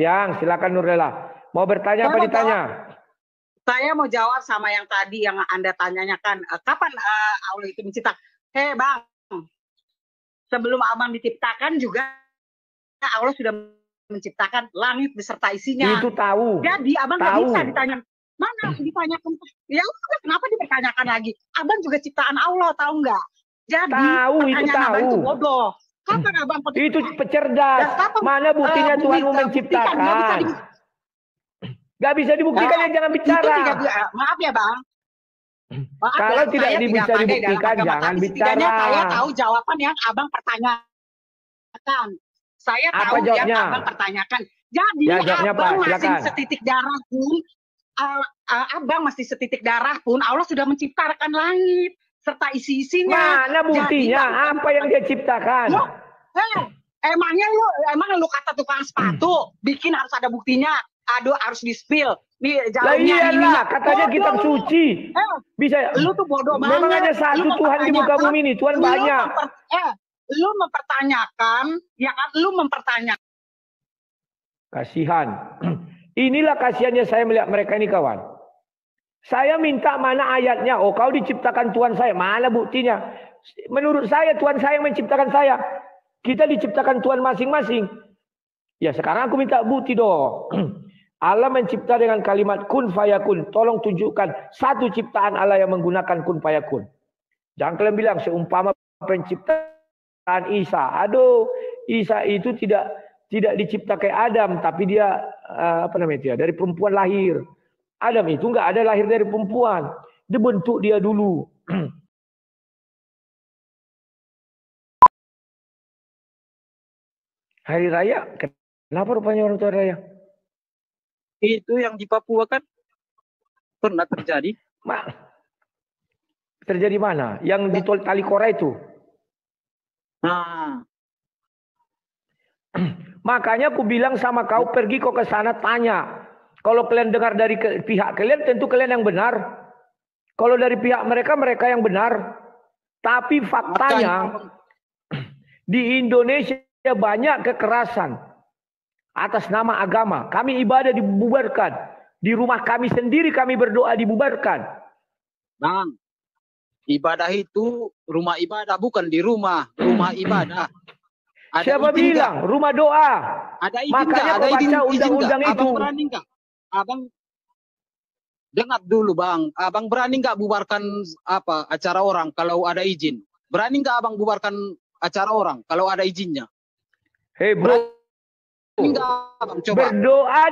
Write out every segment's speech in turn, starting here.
Siang, silakan Nurlela. Mau bertanya apa ditanya? Saya mau jawab sama yang tadi yang Anda tanyakan, kapan Allah itu menciptakan? Hei Bang, sebelum Abang diciptakan juga Allah sudah menciptakan langit beserta isinya. Itu tahu. Jadi Abang nggak bisa ditanya, mana ditanyakan? Ya udah, kenapa dipertanyakan lagi? Abang juga ciptaan Allah, tahu nggak? Jadi tahu, itu tahu. Abang itu bodoh. Kapan Abang itu pecerdas? Mana buktinya Tuhan menciptakan? Gak bisa dibuktikan, ya jangan bicara. Maaf ya Bang. Maaf kalau ya, tidak bisa dibuktikan, jangan bicara. Saya tahu jawaban yang Abang pertanyakan. Saya tahu yang Abang pertanyakan. Jadi Abang masih setitik darah pun, Abang masih setitik darah pun, Allah sudah menciptakan langit serta isi-isinya. Mana buktinya? Apa yang dia ciptakan? Emang lu kata tukang sepatu, bikin harus ada buktinya. Aduh, harus di-spill. Nih, jalannya ini. Katanya kitab suci. Bisa. Lu tuh bodoh banget. Memang ada satu Tuhan di muka bumi ini. Tuhan banyak. Lu mempertanyakan, ya kan? Lu mempertanyakan. Kasihan. Inilah kasihannya saya melihat mereka ini, kawan. Saya minta mana ayatnya. Oh, kau diciptakan Tuhan saya. Mana buktinya? Menurut saya, Tuhan saya yang menciptakan saya. Kita diciptakan Tuhan masing-masing. Ya, sekarang aku minta bukti dong. Allah mencipta dengan kalimat kun fayakun. Tolong tunjukkan satu ciptaan Allah yang menggunakan kun fayakun. Jangan kalian bilang seumpama penciptaan Isa. Aduh, Isa itu tidak dicipta kayak Adam, tapi dia dari perempuan lahir. Adam itu enggak ada lahir dari perempuan. Dibentuk dia dulu. Hari raya, kenapa rupanya orang tua raya? Itu yang di Papua kan pernah terjadi. Terjadi mana? Yang di Tali Kora itu. Nah. Makanya aku bilang sama kau, pergi kau ke sana tanya. Kalau kalian dengar dari pihak kalian, tentu kalian yang benar. Kalau dari pihak mereka, mereka yang benar. Tapi faktanya di Indonesia banyak kekerasan atas nama agama. Kami ibadah dibubarkan. Di rumah kami sendiri kami berdoa dibubarkan. Bang, ibadah itu rumah ibadah, bukan di rumah. Rumah ibadah. Ada siapa bilang? Gak? Rumah doa. Ada izin. Makanya kau baca undang-undang itu. Abang berani nggak? Abang dengar dulu Bang. Abang berani nggak bubarkan acara orang kalau ada izin? Berani nggak Abang bubarkan acara orang kalau ada izinnya? Hei bro. Berdoa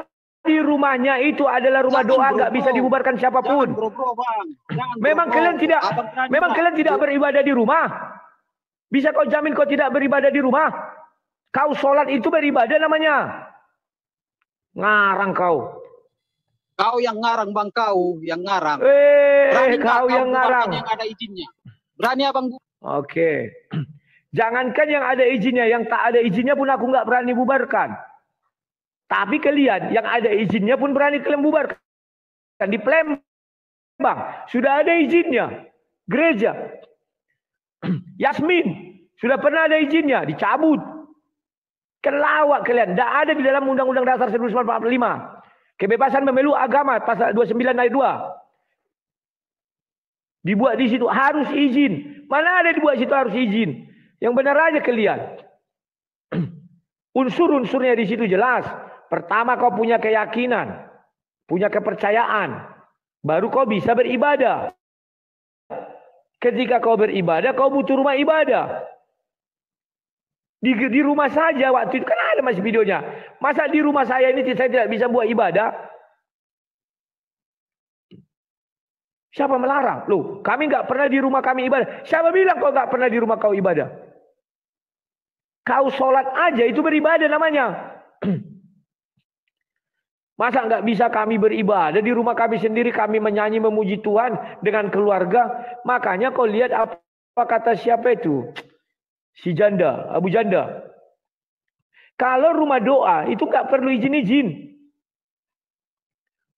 di rumahnya itu adalah rumah doa, nggak bisa dibubarkan siapapun. Memang kalian tidak beribadah di rumah. Bisa kau jamin kau tidak beribadah di rumah? Kau sholat itu beribadah namanya. Ngarang kau. Kau yang ngarang Bang, kau yang ngarang. Kau yang ngarang. Yang ada izinnya. Berani Abang? Oke. Jangankan yang ada izinnya, yang tak ada izinnya pun aku nggak berani bubarkan. Tapi kalian yang ada izinnya pun berani kalian bubarkan. Di Palembang sudah ada izinnya. Gereja Yasmin sudah pernah ada izinnya, dicabut. Kelawak kalian. Tidak ada di dalam Undang-Undang Dasar 1945. Kebebasan memeluk agama pasal 29 ayat 2. Dibuat di situ harus izin. Mana ada dibuat situ harus izin? Yang benar aja kalian. Unsur-unsurnya di situ jelas. Pertama kau punya keyakinan, punya kepercayaan, baru kau bisa beribadah. Ketika kau beribadah, kau butuh rumah ibadah. Di rumah saja waktu itu kan ada masih videonya. Masa di rumah saya ini saya tidak bisa buat ibadah? Siapa melarang? Loh, kami nggak pernah di rumah kami ibadah. Siapa bilang kau nggak pernah di rumah kau ibadah? Kau sholat aja itu beribadah namanya. Masa nggak bisa kami beribadah di rumah kami sendiri, kami menyanyi memuji Tuhan dengan keluarga? Makanya kau lihat apa kata siapa itu? Si janda, Abu Janda. Kalau rumah doa itu nggak perlu izin-izin.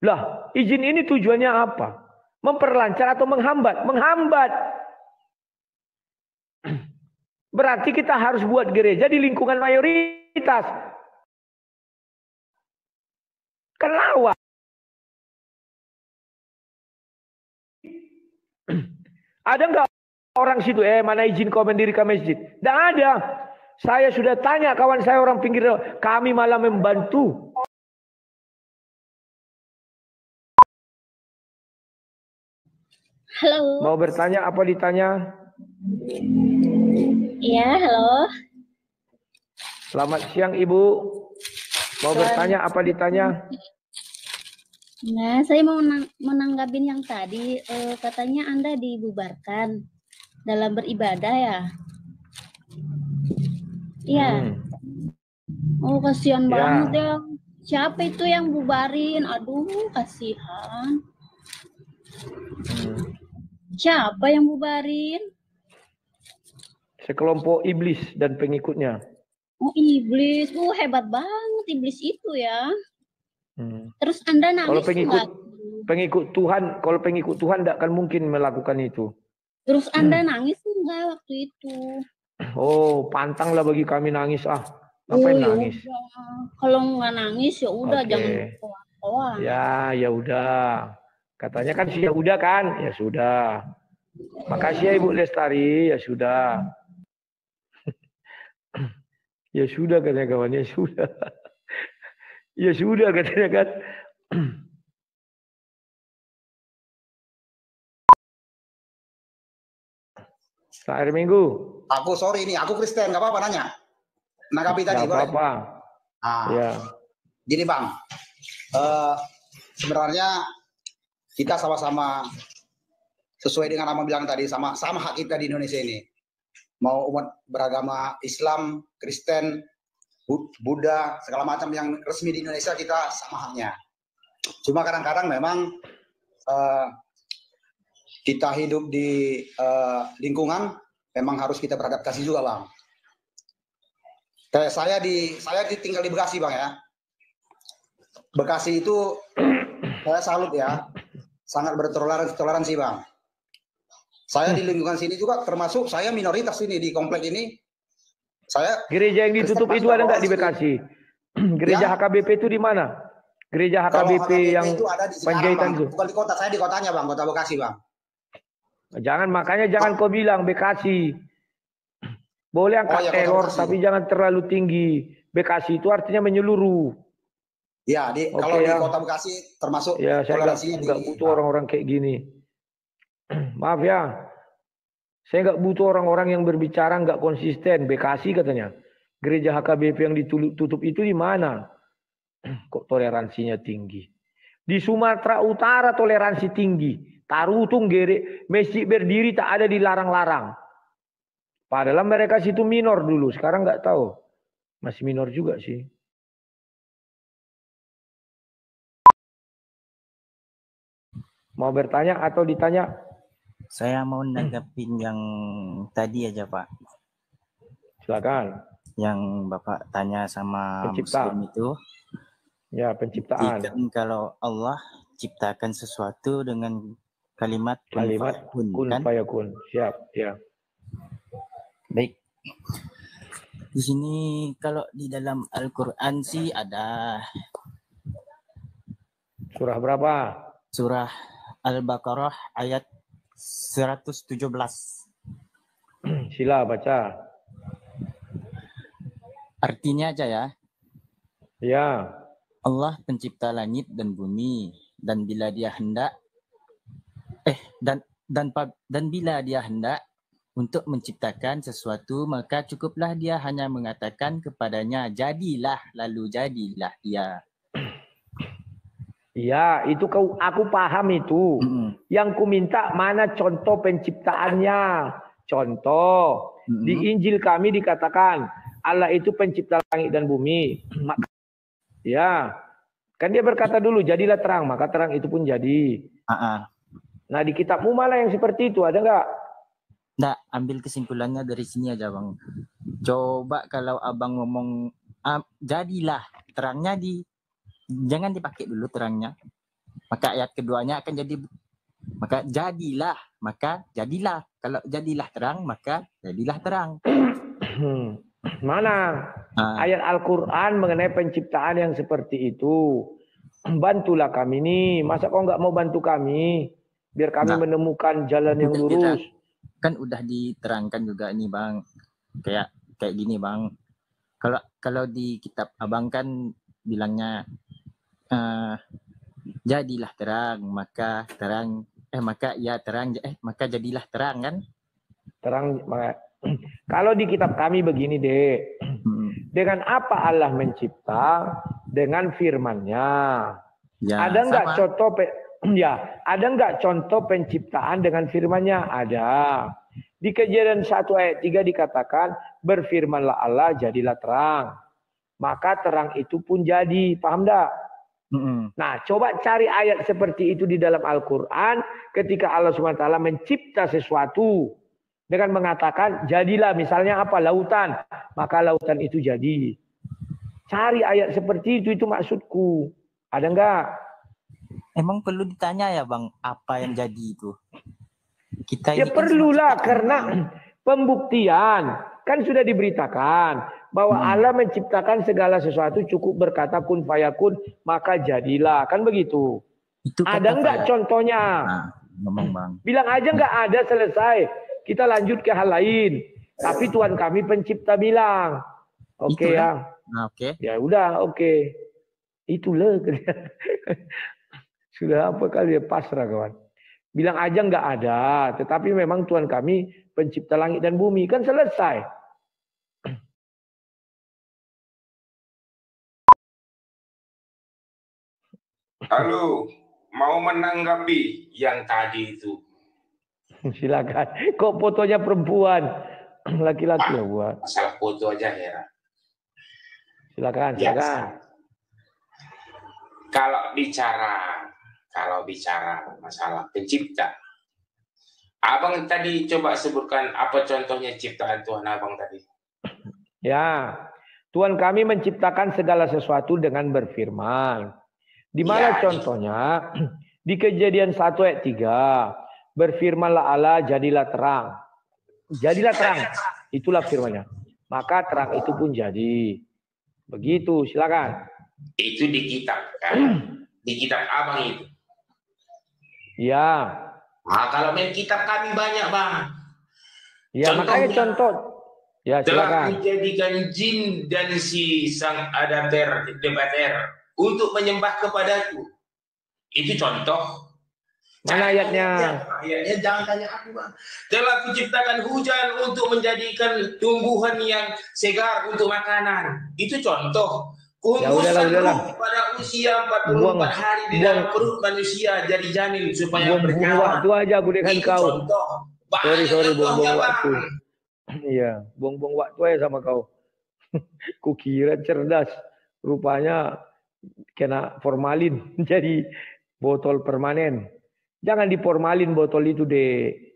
Lah, izin ini tujuannya apa? Memperlancar atau menghambat? Menghambat. Berarti kita harus buat gereja di lingkungan mayoritas. Kan lawan. Ada nggak orang situ, mana izin kau mendirikan masjid? Tidak ada. Saya sudah tanya kawan saya orang pinggir, kami malah membantu. Halo. Mau bertanya apa ditanya? Iya, halo. Selamat siang Ibu. Mau bertanya apa ditanya? Nah, saya mau menanggapin yang tadi, katanya Anda dibubarkan dalam beribadah ya? Iya. Oh, kasihan banget ya. Siapa itu yang bubarin? Aduh, kasihan. Siapa yang bubarin? Sekelompok iblis dan pengikutnya. Oh, iblis. Hebat banget iblis itu ya. Terus Anda nangis kalau pengikut Tuhan, kalau pengikut Tuhan tidak akan mungkin melakukan itu. Terus Anda nangis enggak waktu itu? Oh, pantanglah bagi kami nangis Ngapain nangis? Kalau nggak nangis ya udah, jangan ketawa. Ya udah. Katanya kan sih ya udah kan? Ya sudah. Makasih ya Ibu Lestari, ya sudah. Ya sudah katanya kawan, ya sudah. Ya sudah katanya kan. Hari Minggu. Aku sorry nih, aku Kristen, nggak apa-apa nanya. Nanggapi tadi boleh? Apa-apa. Ya. Gini Bang, sebenarnya kita sama-sama sesuai dengan apa bilang tadi, sama hak kita di Indonesia ini. Mau umat beragama Islam, Kristen, Buddha, segala macam yang resmi di Indonesia kita sama haknya. Cuma kadang-kadang memang kita hidup di lingkungan memang harus kita beradaptasi juga Bang. Kayak saya tinggal di Bekasi Bang ya. Bekasi itu saya salut ya, sangat bertoleransi Bang. Saya di lingkungan sini juga termasuk saya minoritas ini di komplek ini. Saya gereja yang ditutup itu ada nggak di Bekasi? Gereja ya? HKBP itu di mana? Gereja HKBP yang itu ada di Panjaitan itu. Bukan di kota, saya di kotanya Bang, kota Bekasi Bang. Makanya jangan kau bilang Bekasi. Boleh angkat teror, tapi jangan terlalu tinggi. Bekasi itu artinya menyeluruh. Ya, kalau di kota Bekasi termasuk ya, saya nggak butuh orang-orang kayak gini. Maaf ya, saya nggak butuh orang-orang yang berbicara nggak konsisten. Bekasi katanya, gereja HKBP yang ditutup itu di mana? Kok toleransinya tinggi? Di Sumatera Utara toleransi tinggi. Tarutung masjid berdiri tak ada dilarang-larang. Padahal mereka situ minor dulu, sekarang nggak tahu. Masih minor juga sih. Mau bertanya atau ditanya? Saya mau nanggapin yang tadi aja Pak. Silakan. Yang Bapak tanya sama Pencipta. Muslim itu. Ya, penciptaan. Kalau Allah ciptakan sesuatu dengan kalimat kun fayakun. Siap, ya. Baik. Di sini kalau di dalam Al-Qur'an sih ada surah berapa? Surah Al-Baqarah ayat 117. Sila baca. Artinya aja ya. Ya. Allah pencipta langit dan bumi, dan bila dia hendak dan bila dia hendak untuk menciptakan sesuatu, maka cukuplah dia hanya mengatakan kepadanya jadilah, lalu jadilah ia. Iya, itu aku paham itu. Yang ku minta mana contoh penciptaannya. Contoh, di Injil kami dikatakan Allah itu pencipta langit dan bumi. Ya, kan dia berkata dulu jadilah terang, maka terang itu pun jadi. Nah di kitabmu malah yang seperti itu, ada nggak? Nggak, ambil kesimpulannya dari sini aja Bang. Coba kalau Abang ngomong jadilah, terangnya jangan dipakai dulu terangnya. Maka ayat keduanya akan jadi, maka jadilah. Kalau jadilah terang, maka jadilah terang. Mana ayat Al-Quran mengenai penciptaan yang seperti itu? bantulah kami nih. Masa kau nggak mau bantu kami? Biar kami menemukan jalan yang lurus. Kan udah diterangkan juga nih Bang. Kayak gini Bang. Kalau di kitab Abang kan bilangnya jadilah terang, maka jadilah terang kan? Terang. Kalau di kitab kami begini, Dek. Dengan apa Allah mencipta? Dengan firman-Nya. Ya, ada nggak contoh? Ada nggak contoh penciptaan dengan firman-Nya? Ada. Di Kejadian 1 ayat 3 dikatakan, berfirmanlah Allah, jadilah terang. Maka terang itu pun jadi. Paham enggak? Nah, coba cari ayat seperti itu di dalam Al-Quran ketika Allah SWT mencipta sesuatu dengan mengatakan jadilah, misalnya apa, lautan, maka lautan itu jadi. Cari ayat seperti itu maksudku. Ada enggak? Emang perlu ditanya ya Bang, apa yang jadi itu? Kita ya perlulah, karena pembuktian kan sudah diberitakan bahwa Allah menciptakan segala sesuatu, cukup berkata kun fayakun, maka jadilah. Kan begitu. Itu ada enggak contohnya? Ngomong Bang. Bilang aja enggak ada, selesai. Kita lanjut ke hal lain. Tapi Tuhan kami pencipta bilang. Oke ya. Oke. Ya udah, oke. Itulah. Sudah apa kali ya, pasrah kawan. Bilang aja enggak ada. Tetapi memang Tuhan kami pencipta langit dan bumi. Kan selesai. Halo, mau menanggapi yang tadi itu? Silakan. Kok fotonya perempuan? Laki-laki lah buat. Masalah foto aja heran. Silakan, Ya, silakan. Kalau bicara masalah pencipta, Abang tadi coba sebutkan apa contohnya ciptaan Tuhan Abang tadi? Ya, Tuhan kami menciptakan segala sesuatu dengan berfirman. Di mana contohnya? Di Kejadian 1 ayat 3. Berfirmanlah Allah, jadilah terang. Jadilah terang. Itulah firman-Nya. Maka terang itu pun jadi. Begitu, silakan. Itu di kitab kan? Di kitab Abang itu. Ya. Nah, kalau main kitab kami banyak Bang. Ya, makanya contoh. Ya, silakan. Telah menjadikan jin dan si sang debater untuk menyembah kepadaku. Itu contoh. Mana ayatnya? Ayatnya jangan tanya aku Bang. Telah kuciptakan hujan untuk menjadikan tumbuhan yang segar untuk makanan. Itu contoh. Kuhembuskan pada usia 44 hari di dalam perut manusia jadi janin supaya bernyawa. Waktu aja aku dengan kau. Contoh. Sorry, buang-buang waktu. Iya, buang-buang waktu aja sama kau. Kukira cerdas. Rupanya kena formalin jadi botol permanen. Jangan diformalin botol itu, Dek.